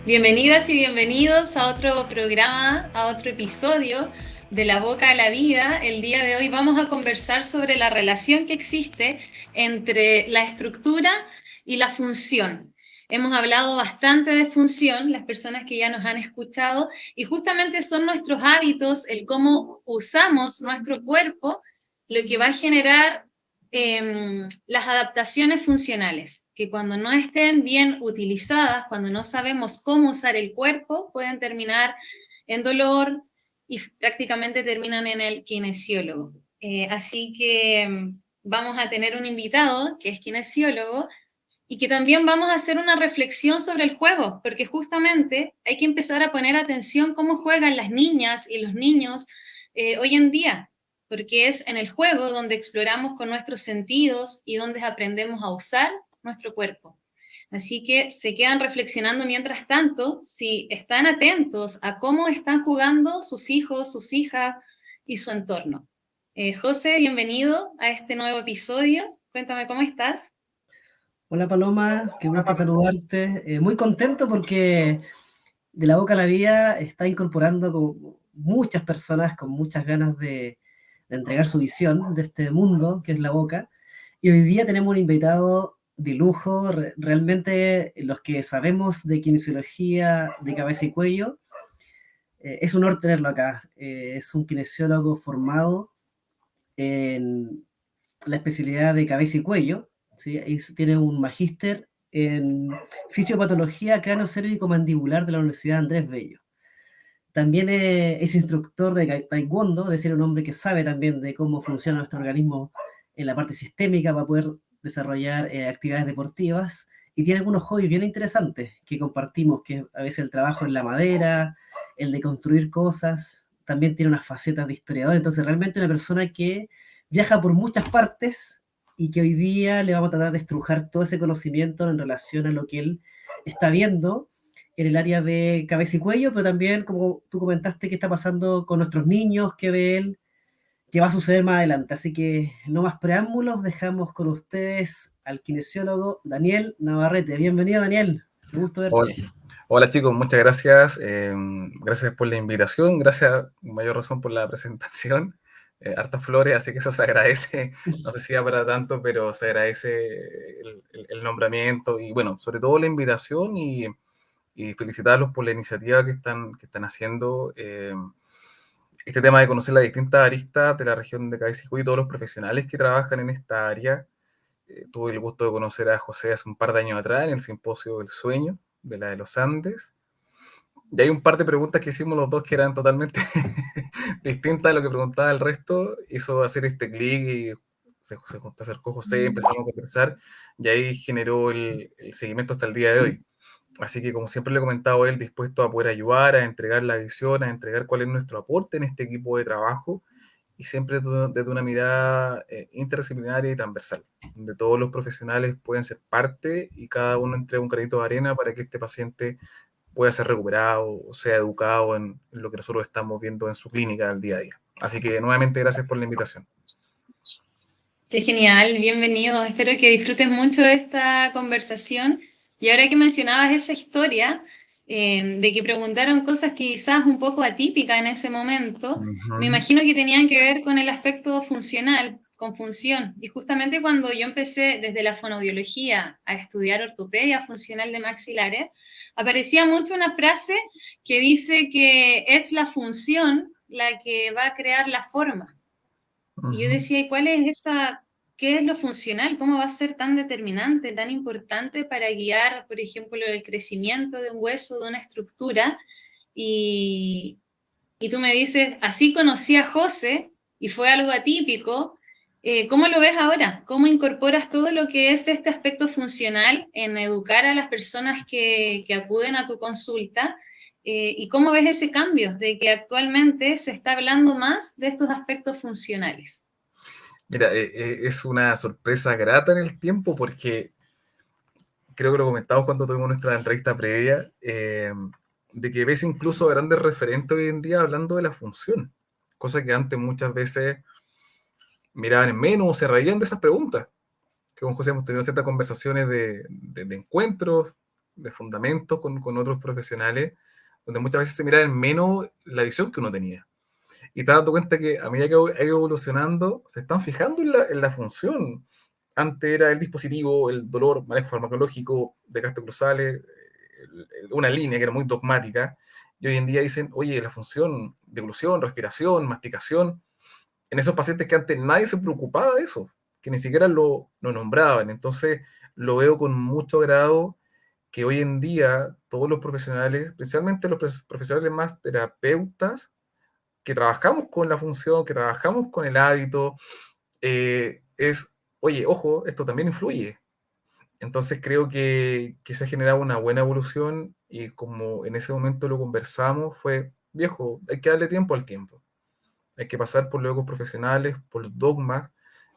Bienvenidas y bienvenidos a otro programa, a otro episodio de La Boca a la Vida. El día de hoy vamos a conversar sobre la relación que existe entre la estructura y la función. Hemos hablado bastante de función, las personas que ya nos han escuchado, y justamente son nuestros hábitos, el cómo usamos nuestro cuerpo, lo que va a generar las adaptaciones funcionales, que cuando no estén bien utilizadas, cuando no sabemos cómo usar el cuerpo, pueden terminar en dolor y prácticamente terminan en el kinesiólogo. Así que vamos a tener un invitado que es kinesiólogo y que también vamos a hacer una reflexión sobre el juego, porque justamente hay que empezar a poner atención cómo juegan las niñas y los niños hoy en día, porque es en el juego donde exploramos con nuestros sentidos y donde aprendemos a usar nuestro cuerpo. Así que se quedan reflexionando mientras tanto si están atentos a cómo están jugando sus hijos, sus hijas y su entorno. José, bienvenido a este nuevo episodio. Cuéntame cómo estás. Hola Paloma, qué gusto saludarte. Muy contento porque de la boca a la vida está incorporando muchas personas con muchas ganas de entregar su visión de este mundo que es la boca. Y hoy día tenemos un invitado de lujo, realmente los que sabemos de kinesiología de cabeza y cuello, es un honor tenerlo acá. Es un kinesiólogo formado en la especialidad de cabeza y cuello, ¿sí? Tiene un magíster en fisiopatología cráneo-cérvico-mandibular de la Universidad Andrés Bello. También es instructor de taekwondo, es decir, un hombre que sabe también de cómo funciona nuestro organismo en la parte sistémica para poder desarrollar actividades deportivas. Y tiene algunos hobbies bien interesantes que compartimos, que a veces el trabajo en la madera, el de construir cosas, también tiene unas facetas de historiador, entonces realmente una persona que viaja por muchas partes y que hoy día le vamos a tratar de estrujar todo ese conocimiento en relación a lo que él está viendo en el área de cabeza y cuello, pero también, como tú comentaste, qué está pasando con nuestros niños, qué ve él, qué va a suceder más adelante. Así que no más preámbulos, dejamos con ustedes al kinesiólogo Daniel Navarrete. Bienvenido, Daniel. Qué gusto Hola, verte. hola chicos, muchas gracias. Gracias por la invitación, gracias, mayor razón, por la presentación. Hartas flores, así que eso se agradece. No sé si da para tanto, pero se agradece el nombramiento y, bueno, sobre todo la invitación y felicitarlos por la iniciativa que están haciendo. Este tema de conocer las distintas aristas de la región de Cabeza y Cuyo y todos los profesionales que trabajan en esta área. Tuve el gusto de conocer a José hace un par de años atrás en el Simposio del Sueño de la de los Andes. Y hay un par de preguntas que hicimos los dos que eran totalmente distintas a lo que preguntaba el resto. Hizo hacer este clic y se acercó José, empezamos a conversar y ahí generó el seguimiento hasta el día de hoy. Así que, como siempre le he comentado, él dispuesto a poder ayudar, a entregar la visión, a entregar cuál es nuestro aporte en este equipo de trabajo y siempre desde una mirada interdisciplinaria y transversal, donde todos los profesionales pueden ser parte y cada uno entrega un granito de arena para que este paciente pueda ser recuperado o sea educado en lo que nosotros estamos viendo en su clínica al día a día. Así que nuevamente gracias por la invitación. Qué genial, bienvenido. Espero que disfrutes mucho de esta conversación. Y ahora que mencionabas esa historia de que preguntaron cosas quizás un poco atípicas en ese momento, me Ujú. imagino que tenían que ver con el aspecto funcional, con función. Y justamente cuando yo empecé desde la fonoaudiología a estudiar ortopedia funcional de maxilares, aparecía mucho una frase que dice que es la función la que va a crear la forma. Y yo Ujú. decía, ¿y cuál es esa, qué es lo funcional? ¿Cómo va a ser tan determinante, tan importante para guiar, por ejemplo, el crecimiento de un hueso, de una estructura? Y, y tú me dices, así conocí a José y fue algo atípico. ¿Cómo lo ves ahora? ¿Cómo incorporas todo lo que es este aspecto funcional en educar a las personas que acuden a tu consulta? ¿Y cómo ves ese cambio de que actualmente se está hablando más de estos aspectos funcionales? Mira, es una sorpresa grata en el tiempo porque creo que lo comentamos cuando tuvimos nuestra entrevista previa, de que ves incluso grandes referentes hoy en día hablando de la función, cosa que antes muchas veces miraban en menos o se reían de esas preguntas. Que con José hemos tenido ciertas conversaciones de encuentros, de fundamentos con otros profesionales, donde muchas veces se miraba en menos la visión que uno tenía. Y te das cuenta que a medida que ha ido evolucionando, se están fijando en la función. Antes era el dispositivo, el dolor, manejo farmacológico, desgaste cruzales, una línea que era muy dogmática. Y hoy en día dicen, oye, la función de oclusión, respiración, masticación, en esos pacientes que antes nadie se preocupaba de eso, que ni siquiera lo nombraban. Entonces, lo veo con mucho grado que hoy en día todos los profesionales, especialmente los profesionales más terapeutas, que trabajamos con la función, que trabajamos con el hábito, es, oye, ojo, esto también influye. Entonces creo que se ha generado una buena evolución y como en ese momento lo conversamos, fue, viejo, hay que darle tiempo al tiempo. Hay que pasar por luegos profesionales, por los dogmas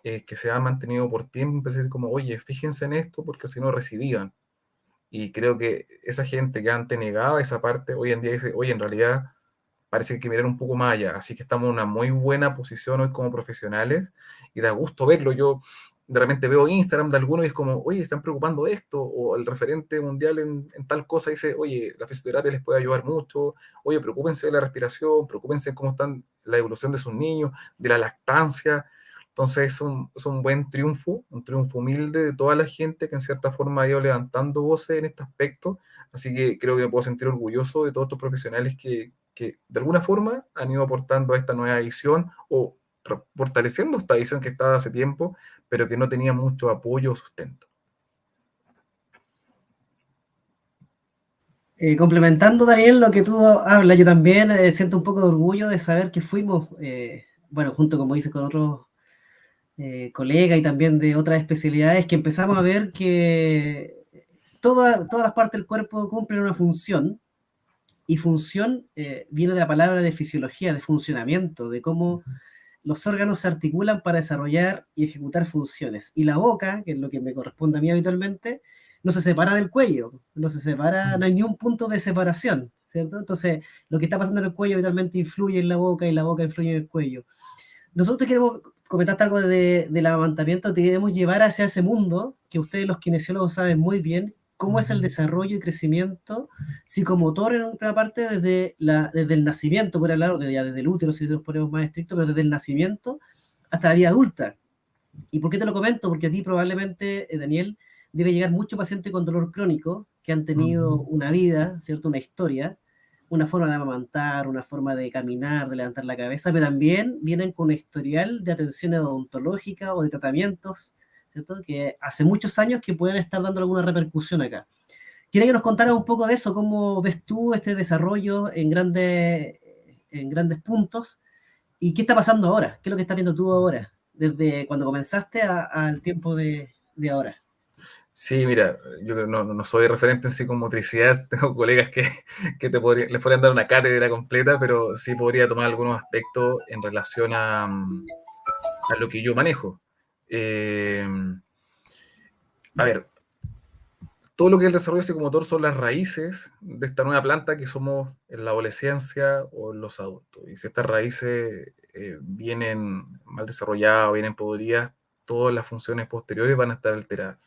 que se han mantenido por tiempo, empecé a decir como, oye, fíjense en esto porque si no recidían. Y creo que esa gente que antes negaba esa parte, hoy en día dice, oye, en realidad parece que hay que mirar un poco más allá. Así que estamos en una muy buena posición hoy como profesionales y da gusto verlo. Yo de repente veo Instagram de algunos y es como, oye, están preocupando de esto, o el referente mundial en tal cosa dice, oye, la fisioterapia les puede ayudar mucho, oye, preocúpense de la respiración, preocúpense de cómo están la evolución de sus niños, de la lactancia. Entonces es un buen triunfo, un triunfo humilde de toda la gente que en cierta forma ha ido levantando voces en este aspecto. Así que creo que me puedo sentir orgulloso de todos estos profesionales que de alguna forma han ido aportando a esta nueva visión o fortaleciendo esta visión que estaba hace tiempo, pero que no tenía mucho apoyo o sustento. Complementando, Daniel, lo que tú hablas, yo también siento un poco de orgullo de saber que fuimos, bueno, junto, como dices, con otros colegas y también de otras especialidades, que empezamos a ver que todas las partes del cuerpo cumplen una función, y función viene de la palabra de fisiología, de funcionamiento, de cómo los órganos se articulan para desarrollar y ejecutar funciones. Y la boca, que es lo que me corresponde a mí habitualmente, no se separa del cuello, no se separa, no hay ni un punto de separación, ¿cierto? Entonces, lo que está pasando en el cuello habitualmente influye en la boca y la boca influye en el cuello. Nosotros queremos, comentaste algo del amamantamiento, te queremos llevar hacia ese mundo que ustedes los kinesiólogos saben muy bien, cómo es el desarrollo y crecimiento psicomotor en una parte desde el nacimiento, por hablar, desde el útero, si nos ponemos más estrictos, pero desde el nacimiento hasta la vida adulta. ¿Y por qué te lo comento? Porque a ti probablemente, Daniel, debe llegar mucho paciente con dolor crónico que han tenido una vida, ¿cierto? Una historia, una forma de amamantar, una forma de caminar, de levantar la cabeza, pero también vienen con un historial de atención odontológica o de tratamientos, ¿cierto? Que hace muchos años que pueden estar dando alguna repercusión acá. Quería que nos contaras un poco de eso, cómo ves tú este desarrollo en grandes puntos y qué está pasando ahora, qué es lo que estás viendo tú ahora, desde cuando comenzaste al tiempo de ahora. Sí, mira, yo no soy referente en psicomotricidad, tengo colegas que les podrían dar una cátedra completa, pero sí podría tomar algunos aspectos en relación a lo que yo manejo. Eh, a ver, todo lo que es el desarrollo psicomotor son las raíces de esta nueva planta que somos en la adolescencia o en los adultos. Y si estas raíces vienen mal desarrolladas o vienen podridas, todas las funciones posteriores van a estar alteradas.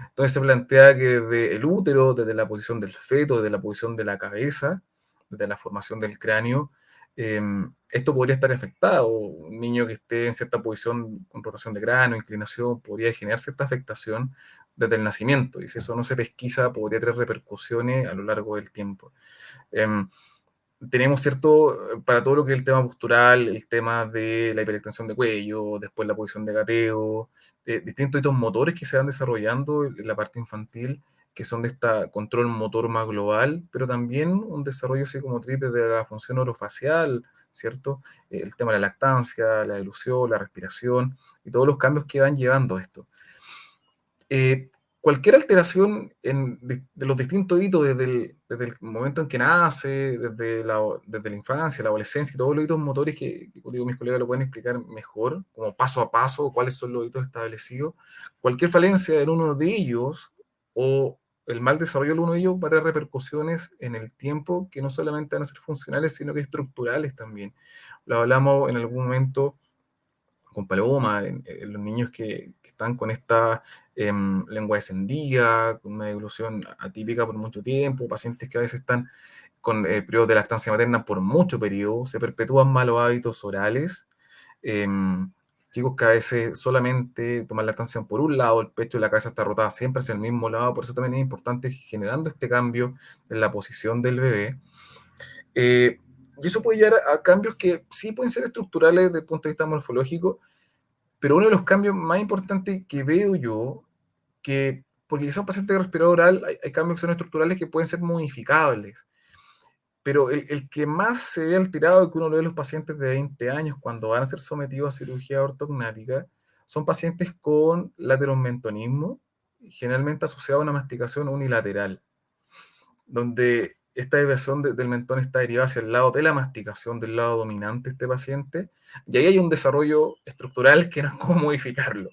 Entonces se plantea que desde el útero, desde la posición del feto, desde la posición de la cabeza, desde la formación del cráneo, eh, esto podría estar afectado. Un niño que esté en cierta posición con rotación de cráneo, inclinación, podría generar cierta afectación desde el nacimiento. Y si eso no se pesquisa, podría tener repercusiones a lo largo del tiempo. Eh, Tenemos cierto, para todo lo que es el tema postural, el tema de la hiperextensión de cuello, después la posición de gateo, distintos hitos motores que se van desarrollando en la parte infantil, que son de este control motor más global, pero también un desarrollo psicomotriz desde la función orofacial, ¿cierto? El tema de la lactancia, la dilución, la respiración y todos los cambios que van llevando esto. Eh, Cualquier alteración de los distintos hitos desde el momento en que nace, desde la infancia, la adolescencia y todos los hitos motores que digo, mis colegas lo pueden explicar mejor, como paso a paso, cuáles son los hitos establecidos. Cualquier falencia en uno de ellos o el mal desarrollo de uno de ellos va a tener repercusiones en el tiempo que no solamente van a ser funcionales, sino que estructurales también. Lo hablamos en algún momento con paloma, en los niños que están con esta lengua descendida, con una deglución atípica por mucho tiempo, pacientes que a veces están con periodos de lactancia materna por mucho periodo, se perpetúan malos hábitos orales, chicos que a veces solamente toman lactancia por un lado, el pecho y la cabeza está rotada siempre hacia el mismo lado, por eso también es importante generando este cambio en la posición del bebé. Y eso puede llevar a cambios que sí pueden ser estructurales desde el punto de vista morfológico, pero uno de los cambios más importantes que veo yo, porque quizás un paciente de respirador oral, hay cambios que son estructurales que pueden ser modificables, pero el que más se ve alterado y que uno lo ve en los pacientes de 20 años cuando van a ser sometidos a cirugía ortognática, son pacientes con lateromentonismo, generalmente asociado a una masticación unilateral, donde esta desviación del mentón está derivada hacia el lado de la masticación, del lado dominante de este paciente, y ahí hay un desarrollo estructural que no es cómo modificarlo.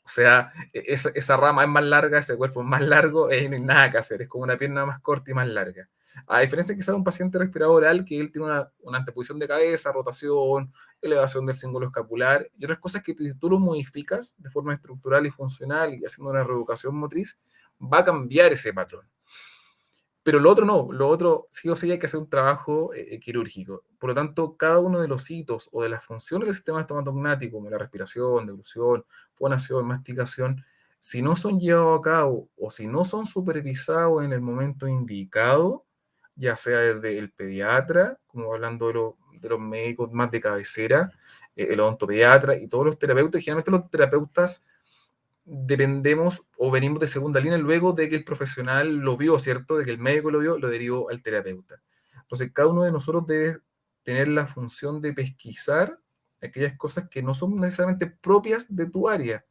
O sea, esa rama es más larga, ese cuerpo es más largo, y no hay nada que hacer, es como una pierna más corta y más larga. A diferencia quizás de un paciente respirador oral, que él tiene una anteposición de cabeza, rotación, elevación del cíngulo escapular, y otras cosas que si tú lo modificas de forma estructural y funcional y haciendo una reeducación motriz, va a cambiar ese patrón. Pero lo otro no, lo otro sí o sí hay que hacer un trabajo quirúrgico. Por lo tanto, cada uno de los hitos o de las funciones del sistema estomatognático, como la respiración, deglución, fonación, masticación, si no son llevados a cabo o si no son supervisados en el momento indicado, ya sea desde el pediatra, como hablando de los médicos más de cabecera, el odontopediatra y todos los terapeutas, generalmente los terapeutas dependemos o venimos de segunda línea luego de que el profesional lo vio, ¿cierto? De que el médico lo vio, lo derivó al terapeuta. Entonces, cada uno de nosotros debe tener la función de pesquisar aquellas cosas que no son necesariamente propias de tu área.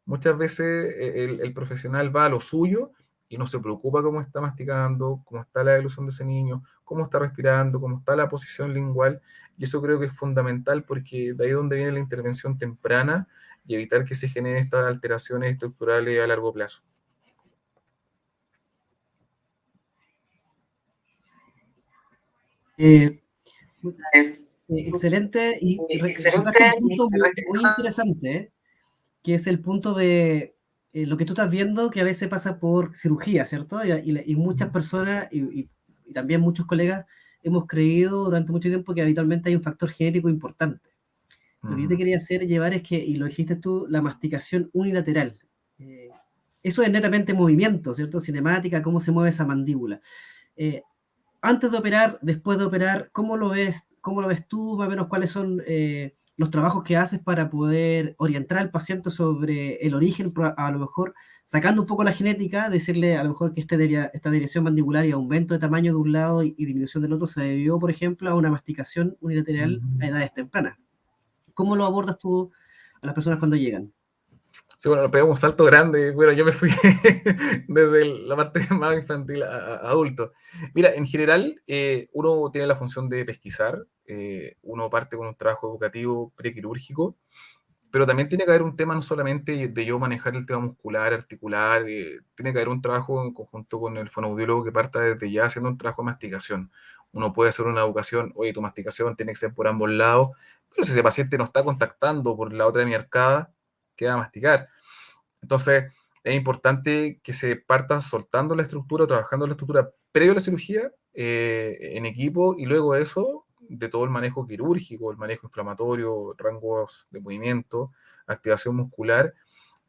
Muchas veces el profesional va a lo suyo y no se preocupa cómo está masticando, cómo está la evolución de ese niño, cómo está respirando, cómo está la posición lingual. Y eso creo que es fundamental porque de ahí es donde viene la intervención temprana y evitar que se generen estas alteraciones estructurales a largo plazo. Eh, Excelente, y tocaste un punto muy interesante, que es el punto de lo que tú estás viendo, que a veces pasa por cirugía, ¿cierto? Y muchas personas y también muchos colegas hemos creído durante mucho tiempo que habitualmente hay un factor genético importante. Lo que yo te quería hacer llevar es que, y lo dijiste tú, la masticación unilateral. Eso es netamente movimiento, ¿cierto? Cinemática, cómo se mueve esa mandíbula. Antes de operar, después de operar, ¿cómo lo ves? ¿Cómo lo ves tú? Más o menos, ¿cuáles son los trabajos que haces para poder orientar al paciente sobre el origen? A lo mejor sacando un poco la genética, decirle a lo mejor que esta dirección mandibular y aumento de tamaño de un lado y disminución del otro se debió, por ejemplo, a una masticación unilateral a edades tempranas. ¿Cómo lo abordas tú a las personas cuando llegan? Sí, bueno, nos pegamos un salto grande. Bueno, yo me fui desde la parte más infantil a adulto. Mira, en general, uno tiene la función de pesquisar. Uno parte con un trabajo educativo prequirúrgico, pero también tiene que haber un tema no solamente de yo manejar el tema muscular, articular, tiene que haber un trabajo en conjunto con el fonoaudiólogo que parta desde ya haciendo un trabajo de masticación. Uno puede hacer una educación, oye, tu masticación tiene que ser por ambos lados, pero si ese paciente no está contactando por la otra mi arcada, ¿qué va a masticar? Entonces, es importante que se parta soltando la estructura, trabajando la estructura previo a la cirugía, en equipo, y luego de eso, de todo el manejo quirúrgico, el manejo inflamatorio, rangos de movimiento, activación muscular,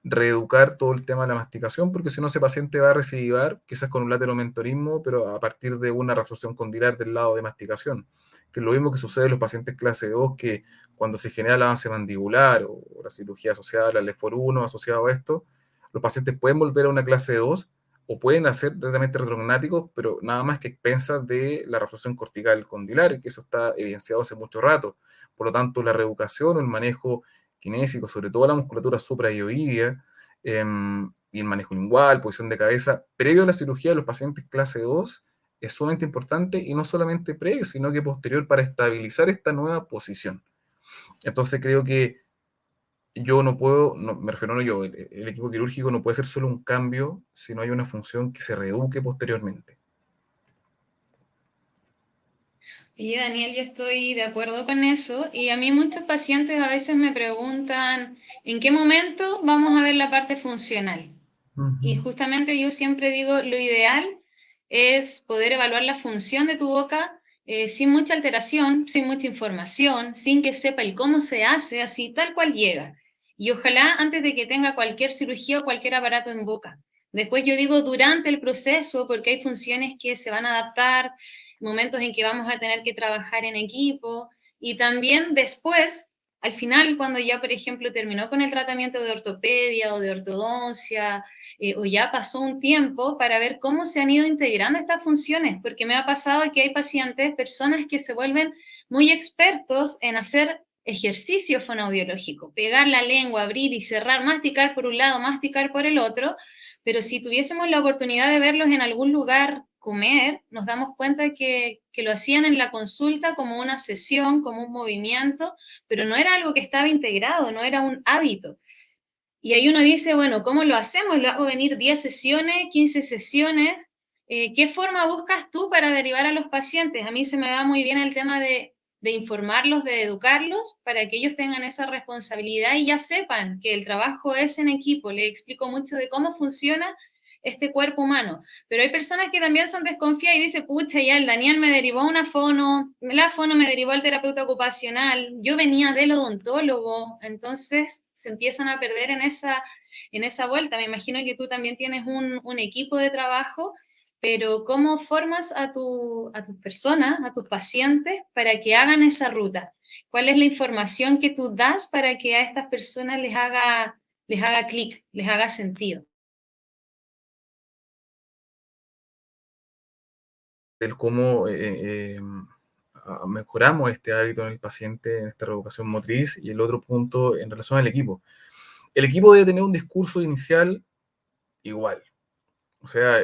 reeducar todo el tema de la masticación, porque si no, ese paciente va a recidivar, quizás con un lateromentorismo, pero a partir de una reabsorción condilar del lado de masticación, que es lo mismo que sucede en los pacientes clase 2, que cuando se genera el avance mandibular o la cirugía asociada al LEFOR1 asociado a esto, los pacientes pueden volver a una clase 2 o pueden hacer realmente retrognáticos, pero nada más que expensas de la reabsorción cortical condilar, que eso está evidenciado hace mucho rato. Por lo tanto, la reeducación o el manejo kinésico, sobre todo la musculatura supraioidea, y el manejo lingual, posición de cabeza, previo a la cirugía de los pacientes clase 2, es sumamente importante, y no solamente previo, sino que posterior, para estabilizar esta nueva posición. Entonces creo que yo no puedo, no, me refiero no yo, el equipo quirúrgico no puede ser solo un cambio si no hay una función que se reeduque posteriormente. Y Daniel, yo estoy de acuerdo con eso y a mí muchos pacientes a veces me preguntan ¿en qué momento vamos a ver la parte funcional? Y Ujú. justamente yo siempre digo, lo ideal es poder evaluar la función de tu boca sin mucha alteración, sin mucha información, sin que sepa el cómo se hace, así tal cual llega. Y ojalá antes de que tenga cualquier cirugía o cualquier aparato en boca. Después yo digo durante el proceso, porque hay funciones que se van a adaptar, momentos en que vamos a tener que trabajar en equipo, y también después, al final, cuando ya, por ejemplo, terminó con el tratamiento de ortopedia o de ortodoncia, o ya pasó un tiempo para ver cómo se han ido integrando estas funciones, porque me ha pasado que hay pacientes, personas que se vuelven muy expertos en hacer ejercicio fonoaudiológico, pegar la lengua, abrir y cerrar, masticar por un lado, masticar por el otro, pero si tuviésemos la oportunidad de verlos en algún lugar comer, nos damos cuenta que lo hacían en la consulta como una sesión, como un movimiento, pero no era algo que estaba integrado, no era un hábito. Y ahí uno dice, bueno, ¿cómo lo hacemos? ¿Lo hago venir 10 sesiones, 15 sesiones? ¿Qué forma buscas tú para derivar a los pacientes? A mí se me va muy bien el tema de informarlos, de educarlos, para que ellos tengan esa responsabilidad y ya sepan que el trabajo es en equipo. Les explico mucho de cómo funciona este cuerpo humano. Pero hay personas que también son desconfiadas y dicen, pucha, ya el Daniel me derivó a una fono, la fono me derivó al terapeuta ocupacional, yo venía del odontólogo, entonces se empiezan a perder en esa vuelta. Me imagino que tú también tienes un equipo de trabajo, pero ¿cómo formas a tus personas, a tus pacientes, para que hagan esa ruta? ¿Cuál es la información que tú das para que a estas personas les haga clic, les haga sentido? El cómo mejoramos este hábito en el paciente, en esta reeducación motriz, y el otro punto en relación al equipo. El equipo debe tener un discurso inicial igual. O sea,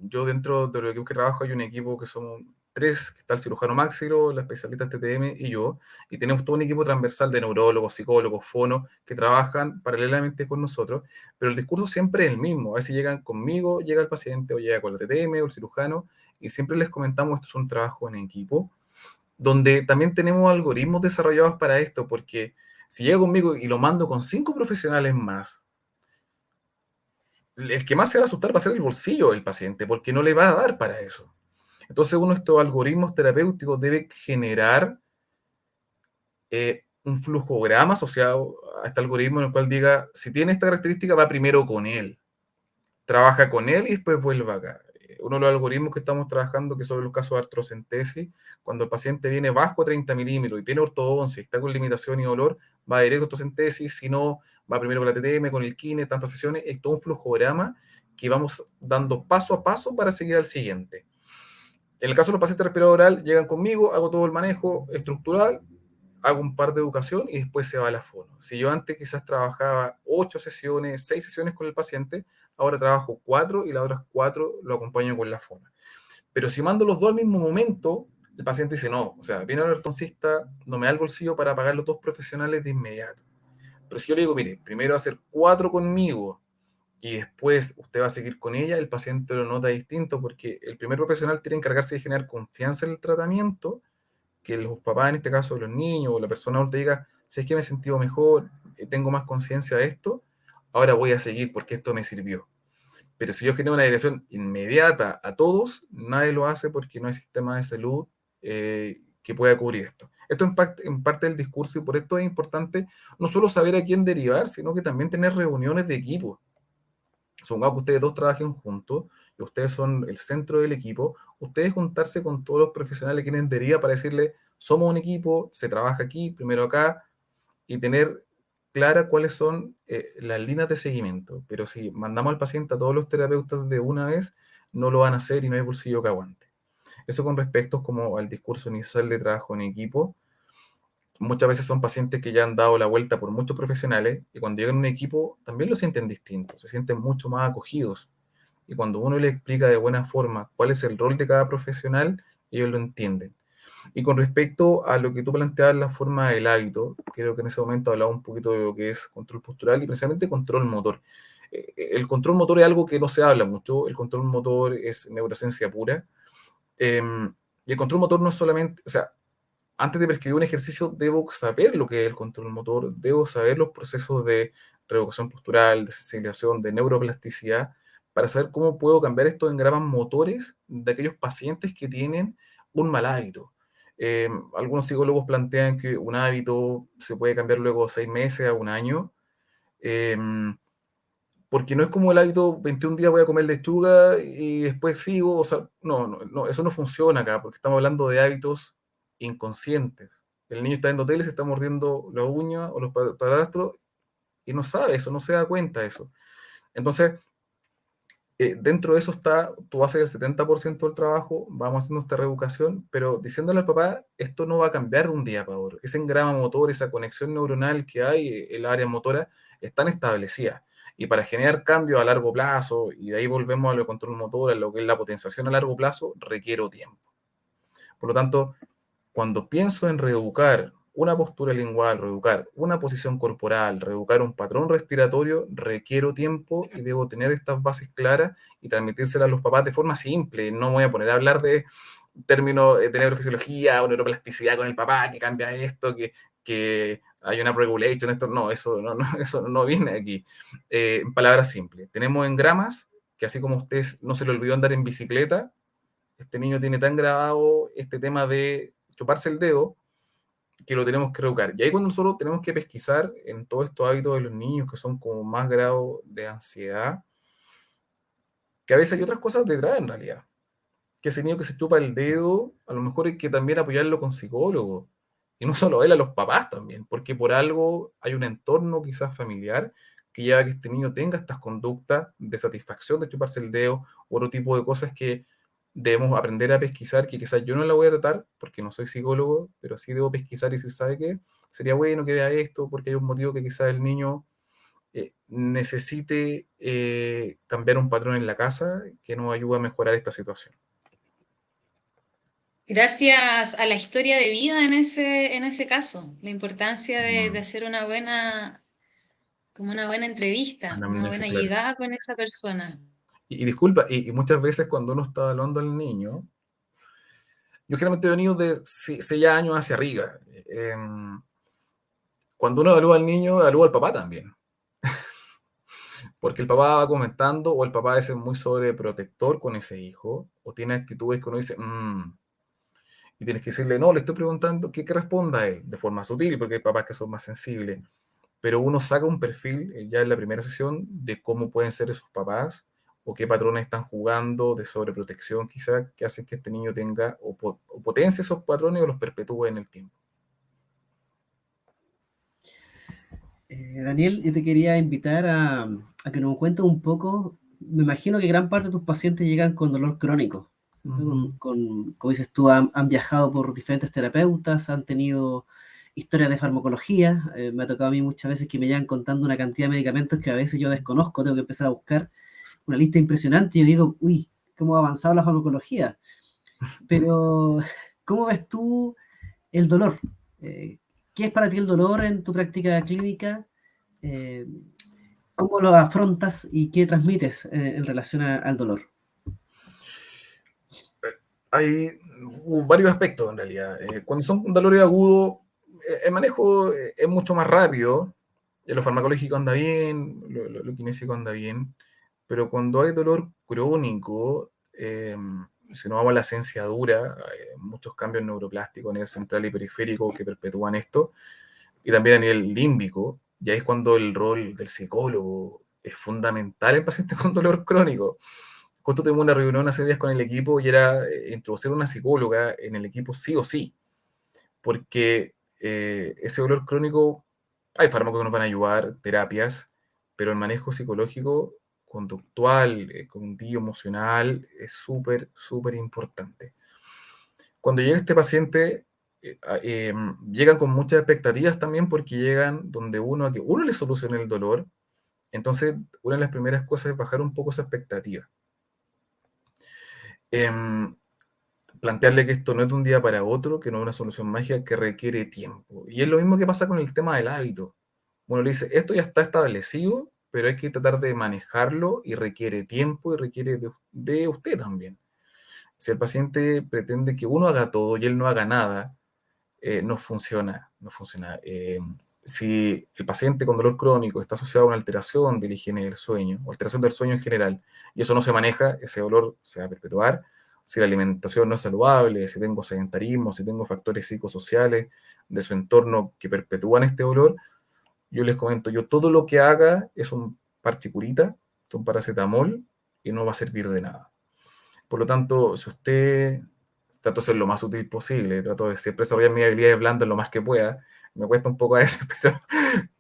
yo dentro de los equipos que trabajo hay un equipo que somos tres, que está el cirujano máximo, la especialista en TTM y yo, y tenemos todo un equipo transversal de neurólogos, psicólogos, fonos, que trabajan paralelamente con nosotros, pero el discurso siempre es el mismo. A veces llegan conmigo, llega el paciente, o llega con la TTM o el cirujano, y siempre les comentamos, esto es un trabajo en equipo, donde también tenemos algoritmos desarrollados para esto, porque si llega conmigo y lo mando con 5 profesionales más, el que más se va a asustar va a ser el bolsillo del paciente, porque no le va a dar para eso. Entonces, uno de estos algoritmos terapéuticos debe generar un flujograma asociado a este algoritmo en el cual diga, si tiene esta característica, va primero con él, trabaja con él y después vuelva acá. Uno de los algoritmos que estamos trabajando, que son los casos de artrocentesis, cuando el paciente viene bajo 30 milímetros y tiene ortodoncia, está con limitación y dolor, va directo a artrocentesis, si no, va primero con la TTM, con el kine, tantas sesiones, es todo un flujograma que vamos dando paso a paso para seguir al siguiente. En el caso de los pacientes respirados oral, llegan conmigo, hago todo el manejo estructural, hago un par de educación y después se va a la fono. Si yo antes quizás trabajaba 8 sesiones, 6 sesiones con el paciente, ahora trabajo 4 y las otras 4 lo acompaño con la fono. Pero si mando los dos al mismo momento, el paciente dice no, o sea, viene el ortodoncista, no me da el bolsillo para pagar los 2 profesionales de inmediato. Pero si yo le digo, mire, primero va a hacer 4 conmigo y después usted va a seguir con ella, el paciente lo nota distinto porque el primer profesional tiene que encargarse de generar confianza en el tratamiento, que los papás, en este caso los niños o la persona adulta diga, si es que me he sentido mejor, tengo más conciencia de esto, ahora voy a seguir porque esto me sirvió. Pero si yo genero una dirección inmediata a todos, nadie lo hace porque no hay sistema de salud que pueda cubrir esto. Esto en parte del discurso y por esto es importante no solo saber a quién derivar, sino que también tener reuniones de equipo. Supongamos que ustedes dos trabajen juntos y ustedes son el centro del equipo, ustedes juntarse con todos los profesionales que tienen deriva para decirle, somos un equipo, se trabaja aquí, primero acá, y tener clara cuáles son las líneas de seguimiento. Pero si mandamos al paciente a todos los terapeutas de una vez, no lo van a hacer y no hay bolsillo que aguante. Eso con respecto como al discurso inicial de trabajo en equipo. Muchas veces son pacientes que ya han dado la vuelta por muchos profesionales y cuando llegan a un equipo también lo sienten distinto, se sienten mucho más acogidos. Y cuando uno le explica de buena forma cuál es el rol de cada profesional, ellos lo entienden. Y con respecto a lo que tú planteabas, la forma del hábito, creo que en ese momento hablaba un poquito de lo que es control postural y precisamente control motor. El control motor es algo que no se habla mucho, el control motor es neurociencia pura. Eh, Y el control motor no es solamente, o sea, antes de prescribir un ejercicio, debo saber lo que es el control motor, debo saber los procesos de reeducación postural, de sensibilización, de neuroplasticidad, para saber cómo puedo cambiar estos engramas motores de aquellos pacientes que tienen un mal hábito. Algunos psicólogos plantean que un hábito se puede cambiar luego de 6 meses a un año, eh, porque no es como el hábito, 21 días voy a comer lechuga y después sigo, o sea, no, eso no funciona acá, porque estamos hablando de hábitos inconscientes. El niño está viendo tele, se está mordiendo la uña o los padrastros y no sabe eso, no se da cuenta de eso. Entonces, dentro de eso está, tú haces el 70% del trabajo, vamos haciendo esta reeducación, pero diciéndole al papá, esto no va a cambiar de un día para otro. Ese engrama motor, esa conexión neuronal que hay, el área motora, están establecidas. Y para generar cambios a largo plazo, y de ahí volvemos a lo control motor, a lo que es la potenciación a largo plazo, requiero tiempo. Por lo tanto, cuando pienso en reeducar una postura lingual, reeducar una posición corporal, reeducar un patrón respiratorio, requiero tiempo y debo tener estas bases claras y transmitírselas a los papás de forma simple. No me voy a poner a hablar de términos de neurofisiología o neuroplasticidad con el papá, que cambia esto, que hay una regulation, esto, no, eso no viene aquí. En palabras simples, tenemos engramas que así como a usted no se le olvidó andar en bicicleta, este niño tiene tan grabado este tema de chuparse el dedo que lo tenemos que reeducar. Y ahí cuando nosotros tenemos que pesquisar en todos estos hábitos de los niños que son como más grado de ansiedad, que a veces hay otras cosas detrás en realidad. Que ese niño que se chupa el dedo, a lo mejor hay que también apoyarlo con psicólogo. Y no solo él, a los papás también, porque por algo hay un entorno quizás familiar que lleva a que este niño tenga estas conductas de satisfacción de chuparse el dedo, u otro tipo de cosas que debemos aprender a pesquisar, que quizás yo no la voy a tratar porque no soy psicólogo, pero sí debo pesquisar y si sabe que sería bueno que vea esto porque hay un motivo que quizás el niño necesite cambiar un patrón en la casa que nos ayude a mejorar esta situación. Gracias a la historia de vida en ese caso, la importancia de hacer como una buena entrevista, una Anamnesis, buena claro. llegada con esa persona. Y disculpa, y muchas veces cuando uno está evaluando al niño, yo generalmente he venido de 6 años hacia arriba. Cuando uno evalúa al niño, evalúa al papá también. Porque el papá va comentando, o el papá es muy sobreprotector con ese hijo, o tiene actitudes que uno dice, y tienes que decirle, no, le estoy preguntando que responda a él, de forma sutil, porque hay papás que son más sensibles. Pero uno saca un perfil ya en la primera sesión de cómo pueden ser esos papás o qué patrones están jugando de sobreprotección quizá que hacen que este niño tenga o potencie esos patrones o los perpetúe en el tiempo. Daniel, yo te quería invitar a que nos cuentes un poco. Me imagino que gran parte de tus pacientes llegan con dolor crónico, ¿no? Como dices tú, han viajado por diferentes terapeutas, han tenido historias de farmacología. Me ha tocado a mí muchas veces que me llegan contando una cantidad de medicamentos que a veces yo desconozco, tengo que empezar a buscar una lista impresionante y yo digo, uy, cómo ha avanzado la farmacología. Pero, ¿cómo ves tú el dolor? ¿Qué es para ti el dolor en tu práctica clínica? Eh, ¿Cómo lo afrontas y qué transmites en relación al dolor? Hay varios aspectos en realidad. Cuando son dolores agudos, el manejo es mucho más rápido. Lo farmacológico anda bien, lo kinésico anda bien, pero cuando hay dolor crónico, si no vamos a la ciencia dura, hay muchos cambios neuroplásticos a nivel central y periférico que perpetúan esto, y también a nivel límbico, y ahí es cuando el rol del psicólogo es fundamental en pacientes con dolor crónico. Justo tuvimos una reunión hace días con el equipo y era introducir una psicóloga en el equipo sí o sí, porque ese dolor crónico, hay fármacos que nos van a ayudar, terapias, pero el manejo psicológico, conductual, cognitivo, emocional, es súper, súper importante. Cuando llega este paciente, llegan con muchas expectativas también porque llegan donde a que uno le solucione el dolor. Entonces, una de las primeras cosas es bajar un poco esa expectativa. Em, Plantearle que esto no es de un día para otro, que no es una solución mágica, que requiere tiempo. Y es lo mismo que pasa con el tema del hábito. Uno le dice, esto ya está establecido, pero hay que tratar de manejarlo y requiere tiempo y requiere de usted también. Si el paciente pretende que uno haga todo y él no haga nada, no funciona, no funciona. Si el paciente con dolor crónico está asociado a una alteración de la higiene del sueño, o alteración del sueño en general, y eso no se maneja, ese dolor se va a perpetuar. Si la alimentación no es saludable, si tengo sedentarismo, si tengo factores psicosociales de su entorno que perpetúan este dolor, yo les comento, yo todo lo que haga es un parche curita, es un paracetamol, y no va a servir de nada. Por lo tanto, si usted, trato de ser lo más útil posible, trato de siempre desarrollar mis habilidades blandas lo más que pueda, me cuesta un poco a veces,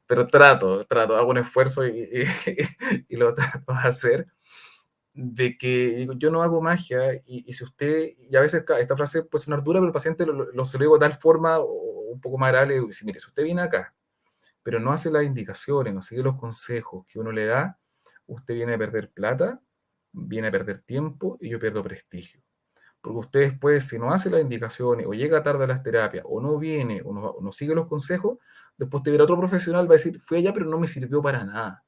pero trato, hago un esfuerzo y lo trato de hacer, de que digo, yo no hago magia, y si usted, y a veces esta frase puede sonar dura, pero el paciente se lo digo de tal forma o un poco más agradable, digo, si, mire, si usted viene acá, pero no hace las indicaciones, no sigue los consejos que uno le da, usted viene a perder plata, viene a perder tiempo y yo pierdo prestigio. Porque usted después, si no hace las indicaciones, o llega tarde a las terapias, o no viene, o no sigue los consejos, después te verá otro profesional, va a decir, fui allá, pero no me sirvió para nada.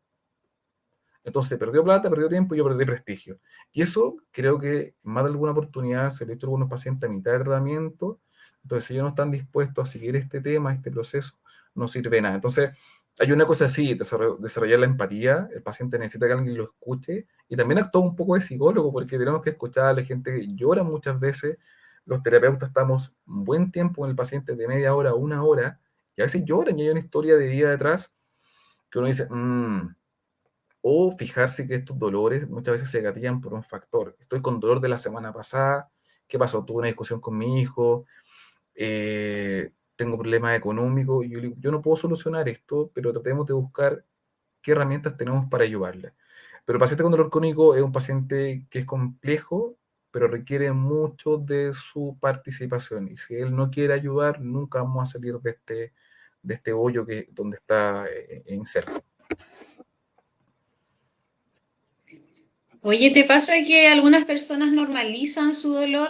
Entonces, perdió plata, perdió tiempo y yo perdí prestigio. Y eso creo que en más de alguna oportunidad se lo he visto a algunos pacientes a mitad de tratamiento. Entonces, si ellos no están dispuestos a seguir este tema, este proceso, no sirve de nada. Entonces, hay una cosa así, desarrollar la empatía. El paciente necesita que alguien lo escuche y también actúa un poco de psicólogo, porque tenemos que escuchar a la gente que llora muchas veces. Los terapeutas estamos un buen tiempo con el paciente, de media hora a una hora, y a veces lloran y hay una historia de vida detrás que uno dice, o fijarse que estos dolores muchas veces se gatillan por un factor. Estoy con dolor de la semana pasada, ¿qué pasó? Tuve una discusión con mi hijo, tengo problemas económicos, y yo, digo, yo no puedo solucionar esto, pero tratemos de buscar qué herramientas tenemos para ayudarle. Pero el paciente con dolor crónico es un paciente que es complejo, pero requiere mucho de su participación. Y si él no quiere ayudar, nunca vamos a salir de este hoyo donde está inserto. Oye, ¿te pasa que algunas personas normalizan su dolor?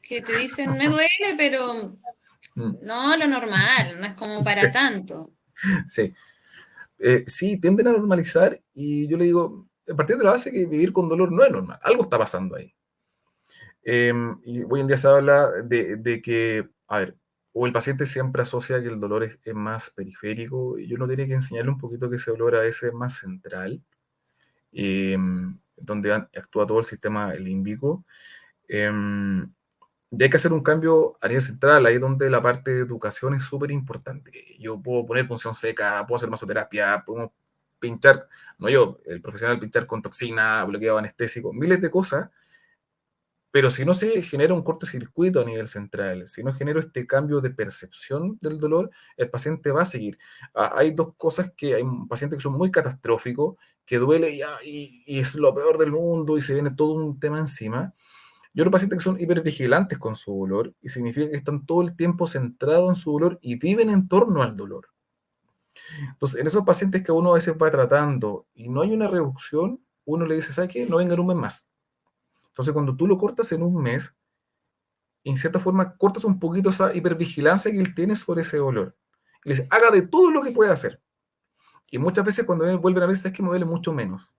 Que te dicen, me duele, pero Mm, no, lo normal, no es como sí, para tanto. sí. Sí, tienden a normalizar y yo le digo, a partir de la base que vivir con dolor no es normal, algo está pasando ahí. Y hoy en día se habla de que, a ver, o el paciente siempre asocia que el dolor es más periférico, y uno tiene que enseñarle un poquito que ese dolor a veces es más central, donde actúa todo el sistema límbico. em, y hay que hacer un cambio a nivel central, ahí donde la parte de educación es súper importante. Yo puedo poner punción seca, puedo hacer masoterapia, podemos pinchar, no yo, el profesional pinchar con toxina, bloqueo anestésico, miles de cosas, pero si no se genera un cortocircuito a nivel central, si no genero este cambio de percepción del dolor, el paciente va a seguir. Hay dos cosas que hay pacientes que son muy catastróficos, que duele y es lo peor del mundo y se viene todo un tema encima. Y otros pacientes que son hipervigilantes con su dolor, y significa que están todo el tiempo centrados en su dolor y viven en torno al dolor. Entonces, en esos pacientes que uno a veces va tratando y no hay una reducción, uno le dice, ¿sabes qué? No vengan un mes más. Entonces, cuando tú lo cortas en un mes, en cierta forma cortas un poquito esa hipervigilancia que él tiene sobre ese dolor. Y le dice, haga de todo lo que pueda hacer. Y muchas veces cuando él vuelven a ver, es que me duele mucho menos,